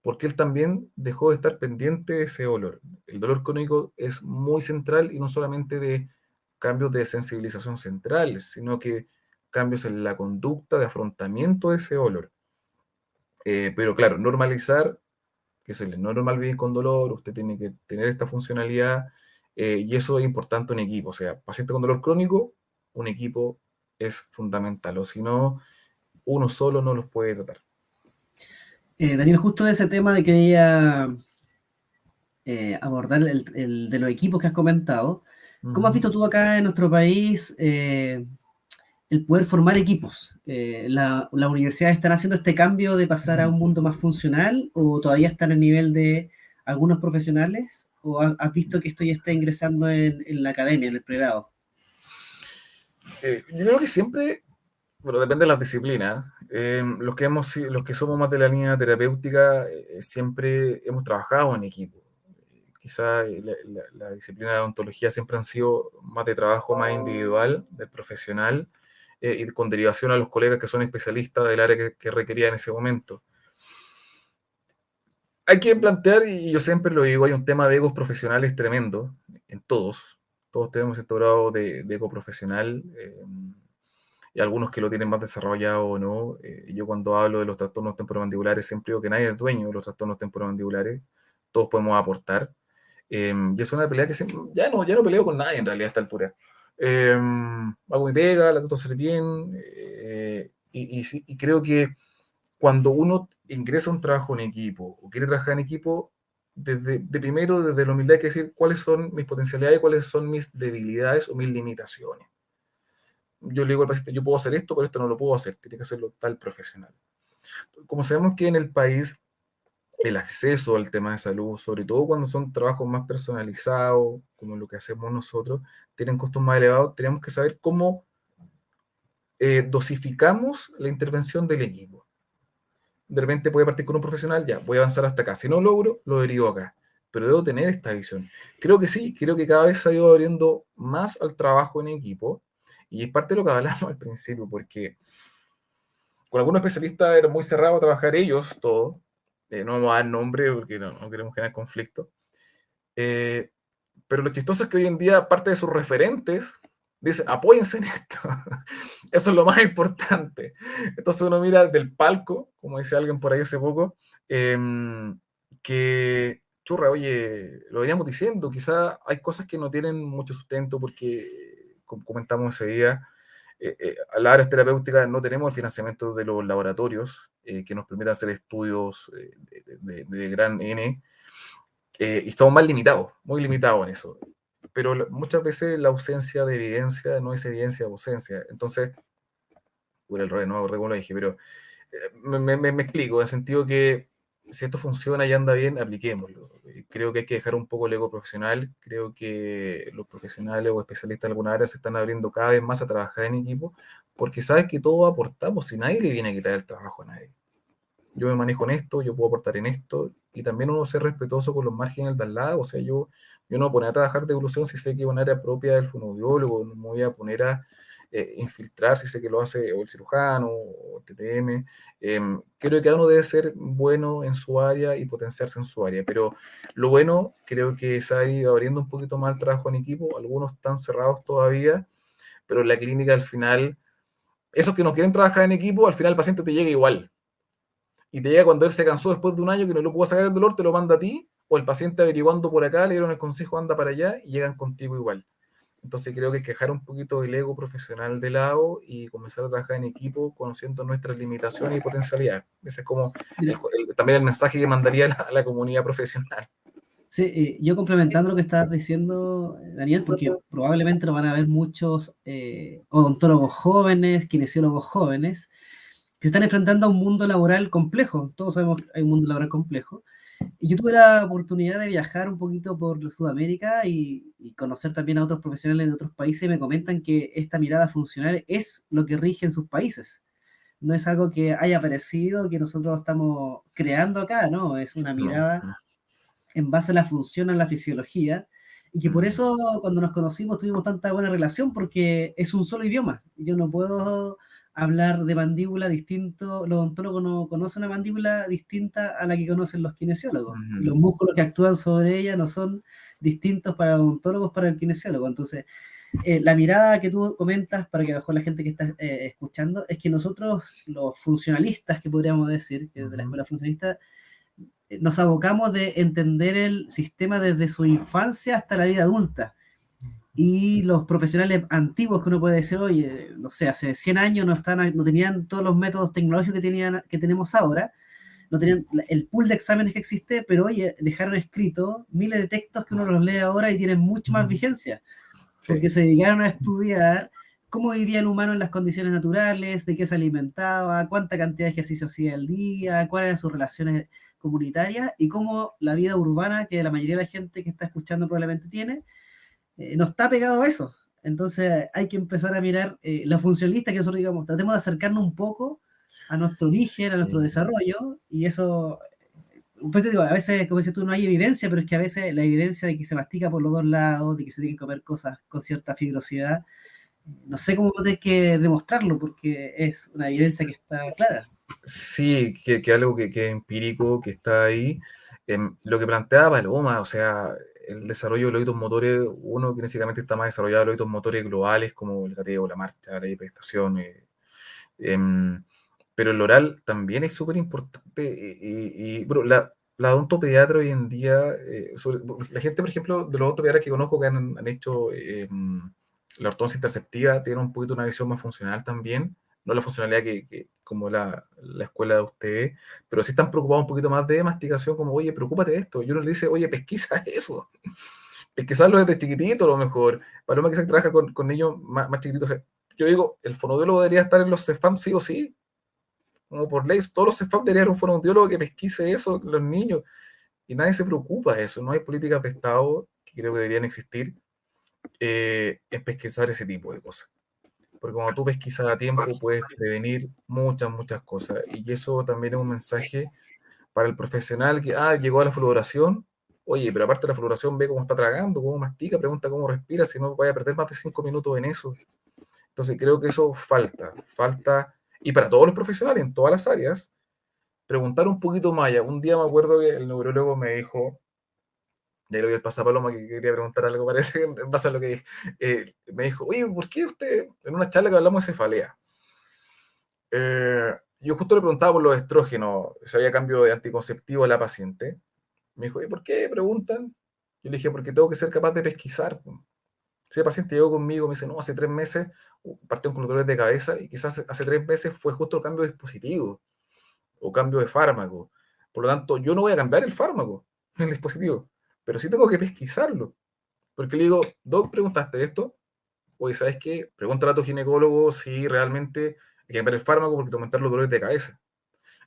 porque él también dejó de estar pendiente de ese dolor. El dolor crónico es muy central y no solamente de cambios de sensibilización centrales, sino que cambios en la conducta de afrontamiento de ese dolor. Pero claro, normalizar que no es normal vivir con dolor, usted tiene que tener esta funcionalidad, y eso es importante en equipo. O sea, paciente con dolor crónico, un equipo es fundamental, o si no, uno solo no los puede tratar. Daniel, justo de ese tema de que quería abordar el de los equipos que has comentado. ¿Cómo has Ujú. visto tú acá en nuestro país el poder formar equipos? ¿Las universidades están haciendo este cambio de pasar a un mundo más funcional o todavía están en nivel de algunos profesionales? ¿O has visto que esto ya está ingresando en la academia, en el pregrado? Yo creo que siempre, bueno, depende de las disciplinas. Los que somos más de la línea terapéutica, siempre hemos trabajado en equipo. Quizá la disciplina de odontología siempre han sido más de trabajo más individual, del profesional, y con derivación a los colegas que son especialistas del área que requería en ese momento. hay que plantear, y yo siempre lo digo, hay un tema de egos profesionales tremendo en todos. Todos tenemos este grado de ego profesional, y algunos que lo tienen más desarrollado o no. Yo cuando hablo de los trastornos temporomandibulares siempre digo que nadie es dueño de los trastornos temporomandibulares, todos podemos aportar. Y es una pelea que ya no peleo con nadie en realidad a esta altura. Hago mi pega, la trato de hacer bien, y creo que cuando uno ingresa a un trabajo en equipo o quiere trabajar en equipo, primero, desde la humildad hay que decir cuáles son mis potencialidades, cuáles son mis debilidades o mis limitaciones. Yo le digo al paciente, yo puedo hacer esto, pero esto no lo puedo hacer, tiene que hacerlo tal profesional. Como sabemos que en el país el acceso al tema de salud, sobre todo cuando son trabajos más personalizados, como lo que hacemos nosotros, tienen costos más elevados, tenemos que saber cómo dosificamos la intervención del equipo. De repente puede partir con un profesional, ya, voy a avanzar hasta acá. Si no logro, lo derivo acá. Pero debo tener esta visión. Creo que sí, creo que cada vez se ha ido abriendo más al trabajo en equipo, y es parte de lo que hablamos al principio, porque con algunos especialistas era muy cerrado a trabajar ellos todo. No vamos a dar nombre porque no queremos generar conflicto. Eh, pero lo chistoso es que hoy en día parte de sus referentes dicen, apóyense en esto. Eso es lo más importante. Entonces uno mira del palco, como dice alguien por ahí hace poco, que, churra, oye, lo veníamos diciendo, quizá hay cosas que no tienen mucho sustento porque, como comentamos ese día, a las áreas terapéuticas no tenemos el financiamiento de los laboratorios que nos permitan hacer estudios de gran N, y estamos más limitados, muy limitados en eso. Pero muchas veces la ausencia de evidencia no es evidencia de ausencia. Entonces, por el rol, no me acuerdo cómo lo dije, pero me explico, en el sentido que si esto funciona y anda bien, apliquémoslo. Creo que hay que dejar un poco el ego profesional. Creo que los profesionales o especialistas en alguna área se están abriendo cada vez más a trabajar en equipo, porque sabes que todos aportamos, y nadie le viene a quitar el trabajo a nadie. Yo me manejo en esto, yo puedo aportar en esto, y también uno ser respetuoso con los márgenes de al lado. O sea, yo no me voy a poner a trabajar de evolución si sé que es un área propia del fonoaudiólogo, no me voy a poner a infiltrar si sé que lo hace o el cirujano o el TTM. Creo que cada uno debe ser bueno en su área y potenciarse en su área, pero lo bueno, creo que se ha ido abriendo un poquito más el trabajo en equipo, algunos están cerrados todavía, pero en la clínica al final, esos que no quieren trabajar en equipo, al final el paciente te llega igual. Y te llega cuando él se cansó después de un año que no lo pudo sacar el dolor, te lo manda a ti, o el paciente averiguando por acá, le dieron el consejo, anda para allá, y llegan contigo igual. Entonces creo que hay que dejar un poquito el ego profesional de lado y comenzar a trabajar en equipo conociendo nuestras limitaciones y potencialidades. Ese es como también el mensaje que mandaría a la comunidad profesional. Sí, yo complementando lo que estabas diciendo, Daniel, porque probablemente no van a haber muchos odontólogos jóvenes, kinesiólogos jóvenes, que se están enfrentando a un mundo laboral complejo. Todos sabemos que hay un mundo laboral complejo. Y yo tuve la oportunidad de viajar un poquito por Sudamérica y conocer también a otros profesionales de otros países, y me comentan que esta mirada funcional es lo que rige en sus países. No es algo que haya aparecido, que nosotros estamos creando acá, ¿no? Es una No, mirada en base a la función, a la fisiología, y que por eso cuando nos conocimos tuvimos tanta buena relación, porque es un solo idioma. Yo no puedo hablar de mandíbula distinto, el odontólogo no conoce una mandíbula distinta a la que conocen los kinesiólogos. Los músculos que actúan sobre ella no son distintos para los odontólogos, para el kinesiólogo. Entonces, la mirada que tú comentas, para que a lo mejor la gente que está escuchando, es que nosotros, los funcionalistas, que podríamos decir, que de la escuela funcionalista, nos abocamos de entender el sistema desde su infancia hasta la vida adulta. Y los profesionales antiguos que uno puede decir, oye, no sé, hace 100 años no tenían todos los métodos tecnológicos que tenemos ahora, no tenían el pool de exámenes que existe, pero oye, dejaron escritos miles de textos que uno los lee ahora y tienen mucho más vigencia, porque se dedicaron a estudiar cómo vivía el humano en las condiciones naturales, de qué se alimentaba, cuánta cantidad de ejercicio hacía al día, cuáles eran sus relaciones comunitarias, y cómo la vida urbana, que la mayoría de la gente que está escuchando probablemente tiene, no está pegado a eso. Entonces hay que empezar a mirar la funcionalista, que nosotros digamos, tratemos de acercarnos un poco a nuestro origen, a nuestro desarrollo, y eso, pues digo, a veces, como dices tú, no hay evidencia, pero es que a veces la evidencia de que se mastica por los dos lados, de que se tienen que comer cosas con cierta fibrosidad, no sé cómo tienes que demostrarlo, porque es una evidencia que está clara. Sí, que algo que es empírico, que está ahí. Lo que planteaba Paloma, o sea, el desarrollo de los hitos motores, uno kinésicamente está más desarrollado en los hitos motores globales como el gateo, la marcha, la hiperestación, em, pero el oral también es súper importante bueno, la odontopediatra hoy en día, la gente, por ejemplo, de los odontopediatras que conozco que han hecho la ortodoncia interceptiva, tienen un poquito una visión más funcional también, no la funcionalidad como la escuela de ustedes, pero sí están preocupados un poquito más de masticación, como, oye, preocúpate de esto, y uno le dice, oye, pesquisa eso, pesquisarlo desde chiquitito a lo mejor, Paloma que se trabaja con niños más chiquititos, yo digo, el fonoaudiólogo debería estar en los CEFAM sí o sí, como por ley, todos los CEFAM deberían un fonoaudiólogo que pesquise eso, los niños, y nadie se preocupa de eso, no hay políticas de Estado que creo que deberían existir en pesquisar ese tipo de cosas. Porque cuando tú pesquisas a tiempo puedes prevenir muchas cosas, y eso también es un mensaje para el profesional que, llegó a la fluoración, oye, pero aparte de la fluoración, ve cómo está tragando, cómo mastica, pregunta cómo respira, si no vaya a perder más de 5 minutos en eso. Entonces creo que eso falta, y para todos los profesionales en todas las áreas, preguntar un poquito más allá. Un día me acuerdo que el neurólogo me dijo, ya creo que el pasapaloma que quería preguntar algo, parece, en base a lo que dije, me dijo, oye, ¿por qué usted, en una charla que hablamos de cefalea, yo justo le preguntaba por los estrógenos, si había cambio de anticonceptivo a la paciente, me dijo, ¿y por qué preguntan? Yo le dije, porque tengo que ser capaz de pesquisar. Si el paciente llegó conmigo, me dice, no, hace 3 meses partió con dolores de cabeza y quizás hace 3 meses fue justo el cambio de dispositivo o cambio de fármaco. Por lo tanto, yo no voy a cambiar el fármaco, el dispositivo, pero sí tengo que pesquisarlo. Porque le digo, Doc, ¿preguntaste esto? Oye, ¿sabes qué? Pregúntale a tu ginecólogo si realmente hay que cambiar el fármaco porque te aumentar los dolores de cabeza.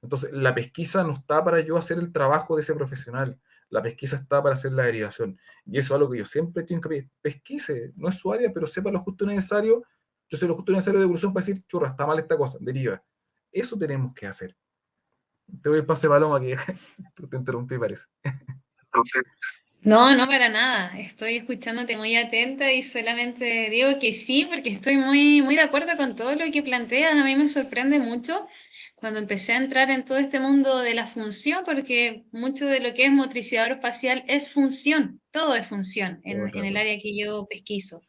Entonces, la pesquisa no está para yo hacer el trabajo de ese profesional. La pesquisa está para hacer la derivación. Y eso es algo que yo siempre estoy en hincapié. Pesquise, no es su área, pero sepa lo justo y necesario. Yo sé lo justo y necesario de evolución para decir, churra, está mal esta cosa, deriva. Eso tenemos que hacer. Te doy el pase, Paloma, que te interrumpí, parece. No, no para nada. Estoy escuchándote muy atenta y solamente digo que sí, porque estoy muy de acuerdo con todo lo que planteas. A mí me sorprende mucho cuando empecé a entrar en todo este mundo de la función, porque mucho de lo que es motricidad orofacial es función, todo es función Todo el en el rato. área que yo pesquiso.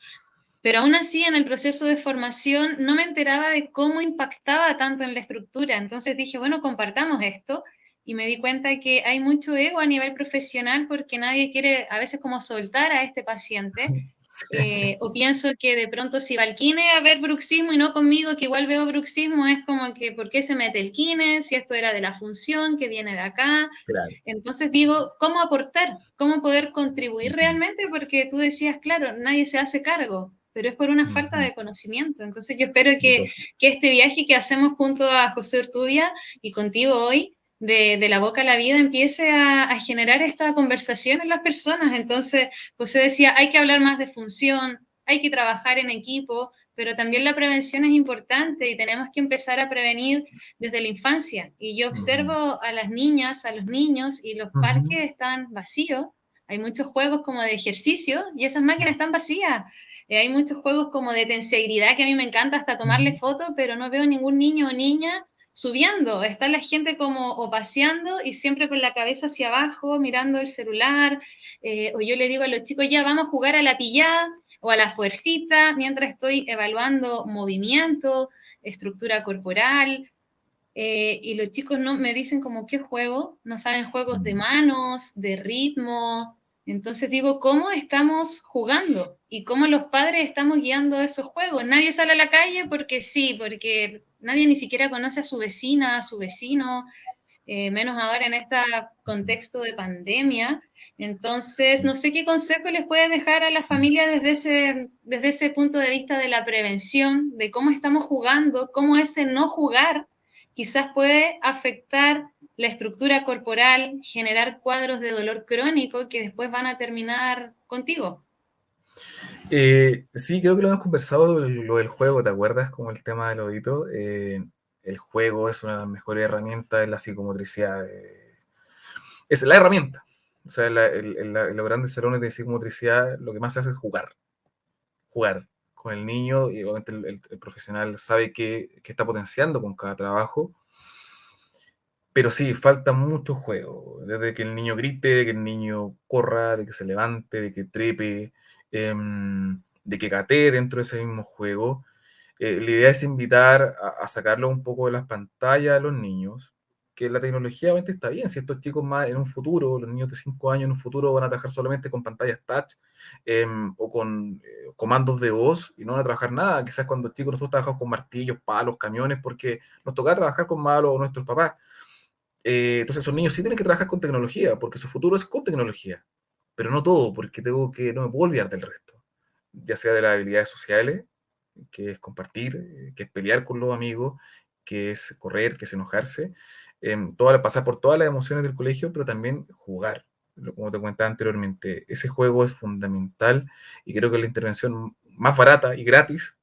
Pero aún así, en el proceso de formación no me enteraba de cómo impactaba tanto en la estructura. Entonces dije, bueno, compartamos esto. Y me di cuenta que hay mucho ego a nivel profesional porque nadie quiere a veces como soltar a este paciente. Sí, O pienso que de pronto si va al kine a ver bruxismo y no conmigo, que igual veo bruxismo, es como que ¿por qué se mete el kine? Si esto era de la función, que viene de acá. claro. Entonces digo, ¿cómo aportar? ¿Cómo poder contribuir Ujú, realmente? Porque tú decías, claro, nadie se hace cargo, pero es por una falta ujú. de conocimiento. Entonces yo espero De todo. que este viaje que hacemos junto a José Urtubia y contigo hoy, de la boca a la vida, empiece a generar esta conversación en las personas. Entonces José decía, hay que hablar más de función, hay que trabajar en equipo, pero también la prevención es importante y tenemos que empezar a prevenir desde la infancia. Y yo Ujú, observo a las niñas, a los niños y los ujú, parques están vacíos. Hay muchos juegos como de ejercicio y esas máquinas están vacías. Hay muchos juegos como de tensegridad que a mí me encanta hasta tomarle ujú. fotos, pero no veo ningún niño o niña subiendo. Está la gente como o paseando y siempre con la cabeza hacia abajo, mirando el celular. O yo le digo a los chicos, ya vamos a jugar a la pillada o a la fuercita mientras estoy evaluando movimiento, estructura corporal, y los chicos no me dicen como qué juego, no saben juegos de Mm. manos, de ritmo. Entonces digo, ¿cómo estamos jugando? Y cómo los padres estamos guiando esos juegos. Nadie sale a la calle porque sí, porque nadie ni siquiera conoce a su vecina, a su vecino, menos ahora en este contexto de pandemia. Entonces, no sé qué consejo les puede dejar a la familia desde ese punto de vista de la prevención, de cómo estamos jugando, cómo ese no jugar quizás puede afectar la estructura corporal, generar cuadros de dolor crónico que después van a terminar contigo. Sí, creo que lo hemos conversado lo del juego, ¿te acuerdas? Como el tema del odito. El juego es una de las mejores herramientas en la psicomotricidad. Es la herramienta. O sea, en los grandes salones de psicomotricidad lo que más se hace es jugar con el niño y obviamente el profesional sabe que está potenciando con cada trabajo. Pero sí, falta mucho juego, desde que el niño grite, de que el niño corra, de que se levante, de que trepe, de que gatee dentro de ese mismo juego. La idea es invitar a sacarlo un poco de las pantallas a los niños, que la tecnología obviamente está bien, si estos chicos más en un futuro, los niños de 5 años en un futuro van a trabajar solamente con pantallas touch o con comandos de voz y no van a trabajar nada, quizás cuando chicos nosotros trabajamos con martillos, palos, camiones, porque nos tocaba trabajar con malos nuestros papás. Entonces esos niños sí tienen que trabajar con tecnología, porque su futuro es con tecnología, pero no todo, porque no me puedo olvidar del resto, ya sea de las habilidades sociales, que es compartir, que es pelear con los amigos, que es correr, que es enojarse, pasar por todas las emociones del colegio, pero también jugar. Como te comentaba anteriormente, ese juego es fundamental y creo que es la intervención más barata y gratis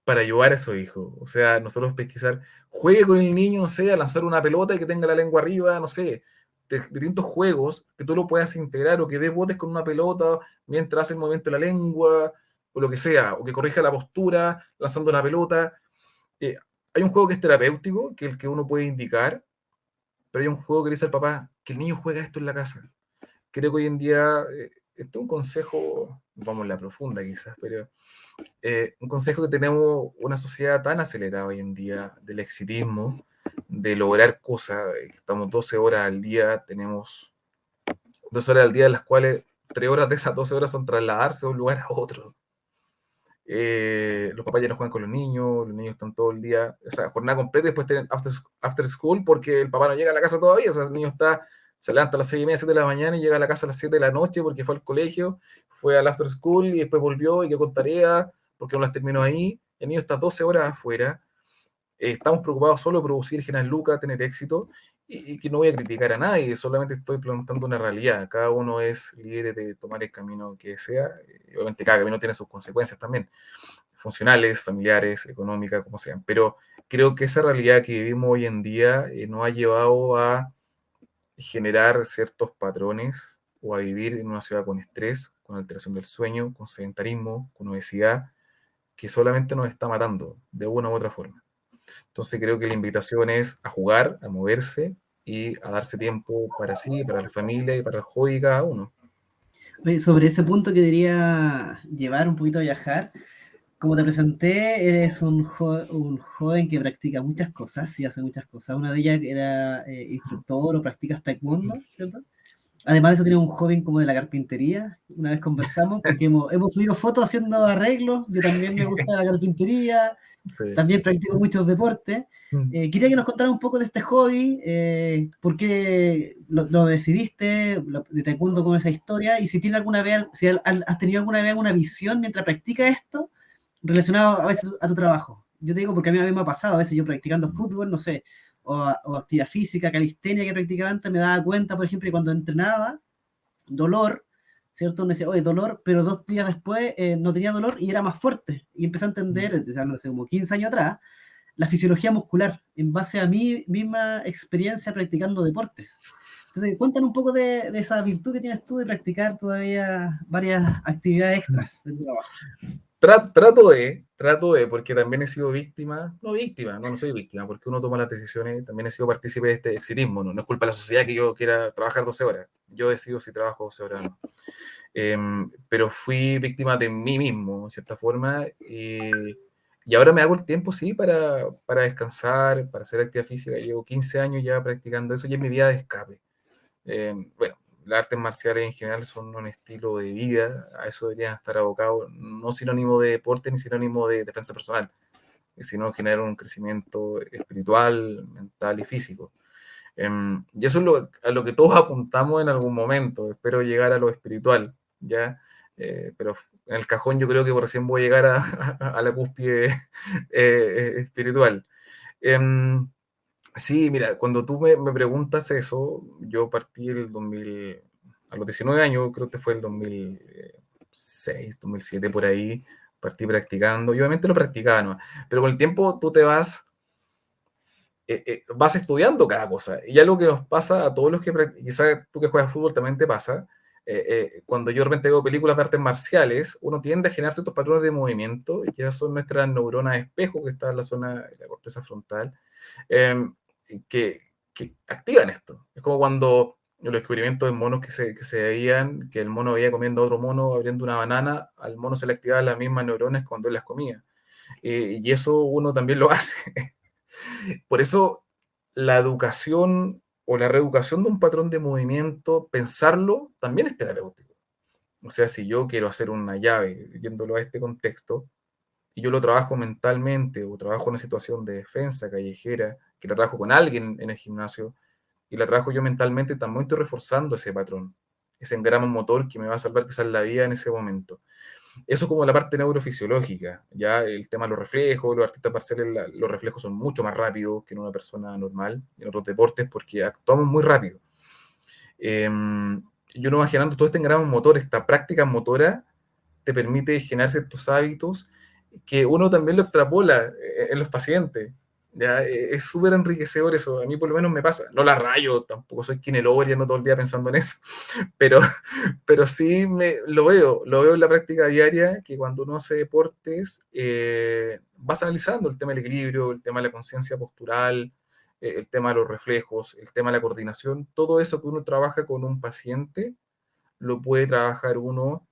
para ayudar a esos hijos. O sea, nosotros pesquisar, juegue con el niño, no sé, a lanzar una pelota y que tenga la lengua arriba, no sé, de distintos juegos que tú lo puedas integrar o que des botes con una pelota mientras hace el movimiento de la lengua o lo que sea, o que corrija la postura lanzando una pelota. Eh, Hay un juego que es terapéutico, que es el que uno puede indicar, pero hay un juego que le dice al papá que el niño juega esto en la casa. Creo que hoy en día, esto es un consejo, vamos en la profunda quizás, pero un consejo que tenemos una sociedad tan acelerada hoy en día del exitismo, de lograr cosas, que estamos 12 horas al día, tenemos 12 horas al día, en las cuales 3 horas de esas 12 horas son trasladarse de un lugar a otro. Los papás ya no juegan con los niños están todo el día, o sea, jornada completa y después tienen after school porque el papá no llega a la casa todavía, o sea, el niño se levanta a las 6:30, 7 de la mañana y llega a la casa a las 7 de la noche porque fue al colegio, fue al after school y después volvió y quedó con tarea porque no las terminó ahí, el niño está 12 horas afuera. Estamos preocupados solo de producir, generar lucas, tener éxito, y que no voy a criticar a nadie, solamente estoy planteando una realidad. Cada uno es libre de tomar el camino que sea, y obviamente cada camino tiene sus consecuencias también, funcionales, familiares, económicas, como sean. Pero creo que esa realidad que vivimos hoy en día nos ha llevado a generar ciertos patrones o a vivir en una ciudad con estrés, con alteración del sueño, con sedentarismo, con obesidad, que solamente nos está matando de una u otra forma. Entonces creo que la invitación es a jugar, a moverse y a darse tiempo para sí, para la familia y para el hobby de cada uno. Oye, sobre ese punto que quería llevar un poquito a viajar, como te presenté, eres un joven que practica muchas cosas y hace muchas cosas. Una de ellas era instructor o practicas taekwondo, ¿cierto? Además de eso, tienes un joven como de la carpintería. Una vez conversamos porque hemos subido fotos haciendo arreglos. Yo también me gusta la carpintería, Sí. también practico muchos deportes. Quería que nos contaras un poco de este hobby, por qué lo decidiste, de taekwondo con esa historia, y si tiene alguna vez, si has tenido alguna vez alguna visión mientras practicas esto, relacionado a veces a tu trabajo. Yo te digo porque a mí me ha pasado, a veces yo practicando fútbol, no sé, o actividad física, calistenia que practicaba antes, me daba cuenta, por ejemplo, que cuando entrenaba, dolor, ¿cierto? Me decía, oye, dolor, pero 2 días después no tenía dolor y era más fuerte. Y empecé a entender, hace como 15 años atrás, la fisiología muscular en base a mi misma experiencia practicando deportes. Entonces, cuéntanos un poco de esa virtud que tienes tú de practicar todavía varias actividades extras de tu trabajo. Trato de, porque también he sido víctima, no soy víctima, porque uno toma las decisiones, también he sido partícipe de este exitismo, no es culpa de la sociedad que yo quiera trabajar 12 horas, yo decido si trabajo 12 horas o no. Pero fui víctima de mí mismo, de cierta forma, y ahora me hago el tiempo, sí, para descansar, para hacer actividad física, llevo 15 años ya practicando eso y es mi vía de escape. Bueno, las artes marciales en general son un estilo de vida, a eso deberían estar abocados, no sinónimo de deporte ni sinónimo de defensa personal, sino generar un crecimiento espiritual, mental y físico. Y eso es a lo que todos apuntamos en algún momento, espero llegar a lo espiritual, ¿ya? Pero en el cajón yo creo que por recién voy a llegar a la cúspide espiritual. Em, Sí, mira, cuando tú me preguntas eso, yo partí a los 19 años, creo que fue el 2006, 2007, por ahí, partí practicando, y obviamente lo practicaba, ¿no? Pero con el tiempo tú vas estudiando cada cosa, y algo que nos pasa a todos los que practican, quizás tú que juegas fútbol también te pasa, cuando yo de repente veo películas de artes marciales, uno tiende a generar ciertos patrones de movimiento, y que esas son nuestras neuronas espejo, que está en la zona de la corteza frontal, em, que, que activan esto. Es como cuando los experimentos de monos que se veían, que el mono veía comiendo a otro mono abriendo una banana, al mono se le activaban las mismas neuronas cuando él las comía. Y eso uno también lo hace. Por eso la educación o la reeducación de un patrón de movimiento, pensarlo, también es terapéutico. O sea, si yo quiero hacer una llave, yéndolo a este contexto, y yo lo trabajo mentalmente o trabajo en una situación de defensa callejera, que la trabajo con alguien en el gimnasio, y la trabajo yo mentalmente, también estoy reforzando ese patrón, ese engrama motor que me va a salvar quizás la vida en ese momento. Eso como la parte neurofisiológica, ya el tema de los reflejos, los artistas marciales, los reflejos son mucho más rápidos que en una persona normal, en otros deportes, porque actuamos muy rápido. Yo no imaginando todo este engrama motor, esta práctica motora, te permite generar ciertos hábitos que uno también lo extrapola en los pacientes. ¿Ya? Es súper enriquecedor eso, a mí por lo menos me pasa. No la rayo, tampoco soy Kinelor y ando todo el día pensando en eso, pero, pero sí lo veo en la práctica diaria, que cuando uno hace deportes, vas analizando el tema del equilibrio, el tema de la conciencia postural, el tema de los reflejos, el tema de la coordinación, todo eso que uno trabaja con un paciente, lo puede trabajar uno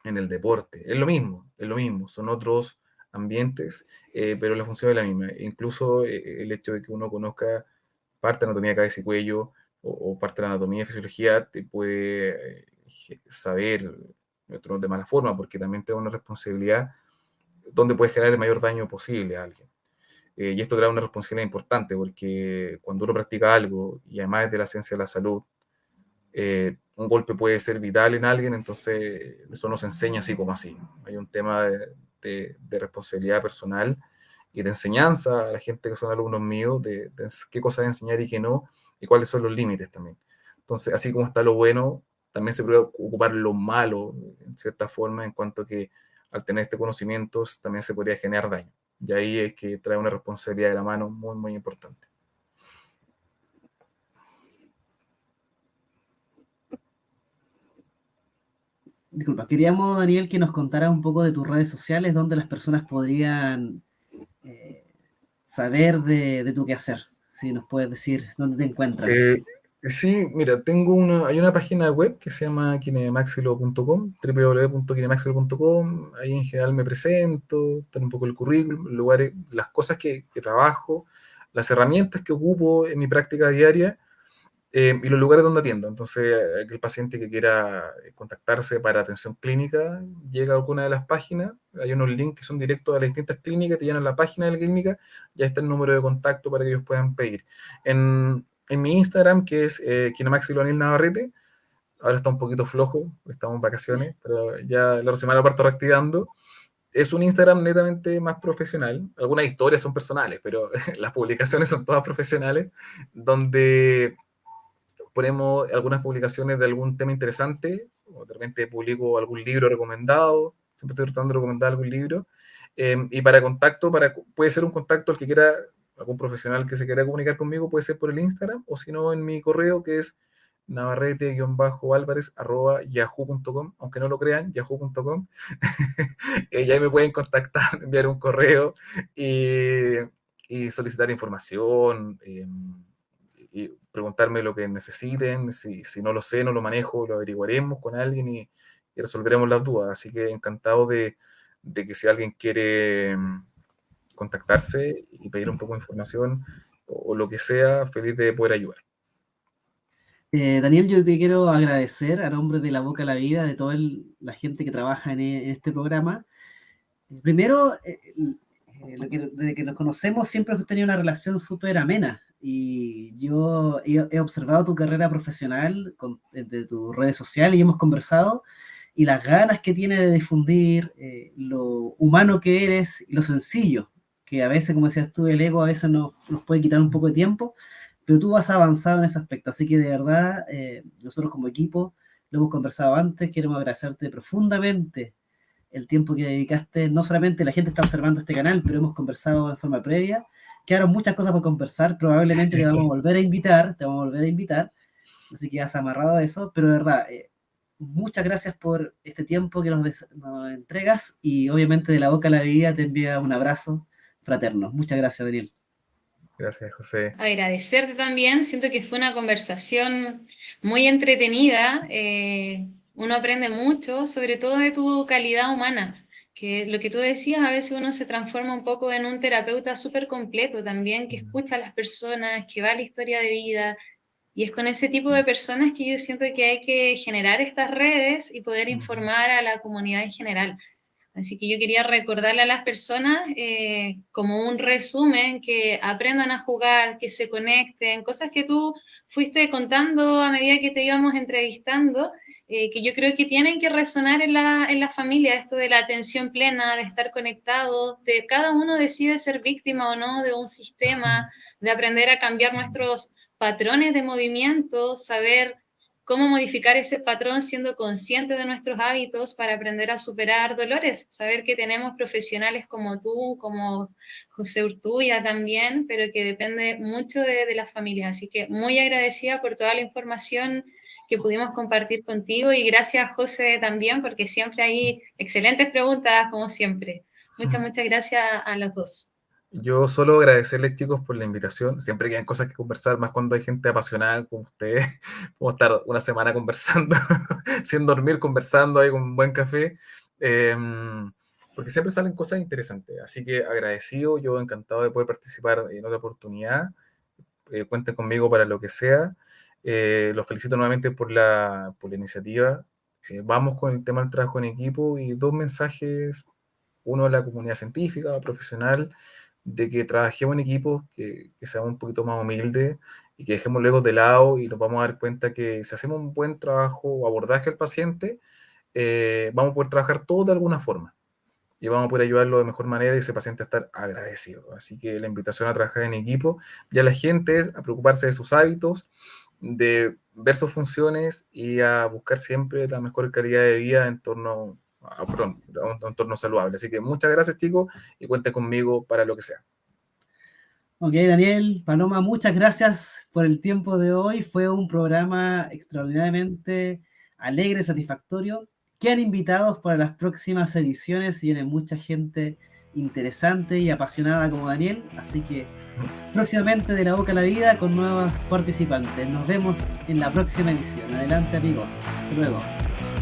en el deporte. Es lo mismo, son otros ambientes, pero la función es la misma. Incluso el hecho de que uno conozca parte de anatomía de cabeza y cuello o parte de la anatomía y fisiología te puede saber, no de mala forma, porque también te da una responsabilidad donde puedes generar el mayor daño posible a alguien. Y esto trae una responsabilidad importante, porque cuando uno practica algo, y además es de la ciencia de la salud, un golpe puede ser vital en alguien, entonces eso nos enseña así como así. Hay un tema de responsabilidad personal y de enseñanza a la gente que son alumnos míos, de qué cosas enseñar y qué no, y cuáles son los límites también. Entonces, así como está lo bueno, también se puede ocupar lo malo, en cierta forma, en cuanto que al tener este conocimiento también se podría generar daño. Y ahí es que trae una responsabilidad de la mano muy, muy importante. Disculpa, queríamos, Daniel, que nos contaras un poco de tus redes sociales, donde las personas podrían eh, saber de tu quehacer. Si nos puedes decir dónde te encuentran. Eh, sí, mira, hay una página web que se llama kinemaxilo.com, www.kinemaxilo.com. Ahí en general me presento, tengo un poco el currículum, los lugares, las cosas que trabajo, las herramientas que ocupo en mi práctica diaria, y los lugares donde atiendo. Entonces, aquel paciente que quiera contactarse para atención clínica, llega a alguna de las páginas, hay unos links que son directos a las distintas clínicas, te llenan la página de la clínica, ya está el número de contacto para que ellos puedan pedir. En mi Instagram, que es Kinemaxilo Navarrete, ahora está un poquito flojo, estamos en vacaciones, pero ya la otra semana parto reactivando. Es un Instagram netamente más profesional. Algunas historias son personales, pero las publicaciones son todas profesionales, donde ponemos algunas publicaciones de algún tema interesante, o de repente publico algún libro recomendado, siempre estoy tratando de recomendar algún libro, y para contacto, puede ser un contacto al que quiera, algún profesional que se quiera comunicar conmigo, puede ser por el Instagram, o si no, en mi correo, que es navarrete-álvarez@yahoo.com, aunque no lo crean, yahoo.com. Y ahí me pueden contactar, enviar un correo y, y solicitar información, y preguntarme lo que necesiten. Si no lo sé, no lo manejo, lo averiguaremos con alguien y resolveremos las dudas. Así que encantado de que si alguien quiere contactarse y pedir un poco de información o lo que sea, feliz de poder ayudar. Daniel, yo te quiero agradecer a nombre de La Boca a la Vida, de toda la gente que trabaja en este programa. Primero, desde que nos conocemos siempre hemos tenido una relación súper amena y yo he observado tu carrera profesional de tus redes sociales y hemos conversado y las ganas que tienes de difundir, lo humano que eres y lo sencillo, que a veces, como decías tú, el ego a veces nos puede quitar un poco de tiempo, pero tú has avanzado en ese aspecto, así que de verdad, nosotros como equipo, lo hemos conversado antes, queremos agradecerte profundamente el tiempo que dedicaste. No solamente la gente está observando este canal, pero hemos conversado en forma previa. Quedaron muchas cosas por conversar. Probablemente te vamos a volver a invitar, Así que has amarrado a eso. Pero de verdad, muchas gracias por este tiempo que nos entregas y obviamente de La Boca a la Vida te envía un abrazo fraterno. Muchas gracias, Daniel. Gracias, José. Agradecerte también, siento que fue una conversación muy entretenida, uno aprende mucho, sobre todo de tu calidad humana, que lo que tú decías, a veces uno se transforma un poco en un terapeuta súper completo también, que escucha a las personas, que va a la historia de vida, y es con ese tipo de personas que yo siento que hay que generar estas redes y poder informar a la comunidad en general. Así que yo quería recordarle a las personas como un resumen, que aprendan a jugar, que se conecten, cosas que tú fuiste contando a medida que te íbamos entrevistando, que yo creo que tienen que resonar en la familia, esto de la atención plena, de estar conectados, de cada uno decide ser víctima o no de un sistema, de aprender a cambiar nuestros patrones de movimiento, saber cómo modificar ese patrón siendo consciente de nuestros hábitos para aprender a superar dolores, saber que tenemos profesionales como tú, como José Urtuya también, pero que depende mucho de la familia. Así que muy agradecida por toda la información que pudimos compartir contigo y gracias, José, también, porque siempre hay excelentes preguntas, como siempre. Muchas gracias a los dos. Yo solo agradecerles, chicos, por la invitación. Siempre quedan cosas que conversar, más cuando hay gente apasionada como ustedes. Podemos estar una semana conversando, sin dormir, conversando ahí con un buen café, eh, porque siempre salen cosas interesantes. Así que agradecido, yo encantado de poder participar en otra oportunidad. Cuenten conmigo para lo que sea. Los felicito nuevamente por la iniciativa. Vamos con el tema del trabajo en equipo y dos mensajes, uno a la comunidad científica, profesional, de que trabajemos en equipos, que seamos un poquito más humildes y que dejemos luego de lado y nos vamos a dar cuenta que si hacemos un buen trabajo o abordaje al paciente, vamos a poder trabajar todos de alguna forma y vamos a poder ayudarlo de mejor manera y ese paciente a estar agradecido. Así que la invitación a trabajar en equipo y a la gente es a preocuparse de sus hábitos, de ver sus funciones y a buscar siempre la mejor calidad de vida en torno a un entorno saludable. Así que muchas gracias, chicos, y cuenten conmigo para lo que sea. Ok, Daniel, Paloma, muchas gracias por el tiempo de hoy. Fue un programa extraordinariamente alegre, satisfactorio. Quedan invitados para las próximas ediciones y viene mucha gente interesante y apasionada como Daniel. Así que próximamente de la boca a la vida con nuevos participantes. Nos vemos en la próxima edición. Adelante, amigos. Hasta luego.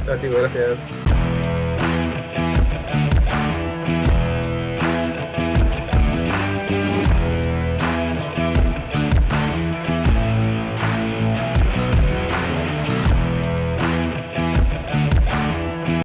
Chao, chicos, gracias.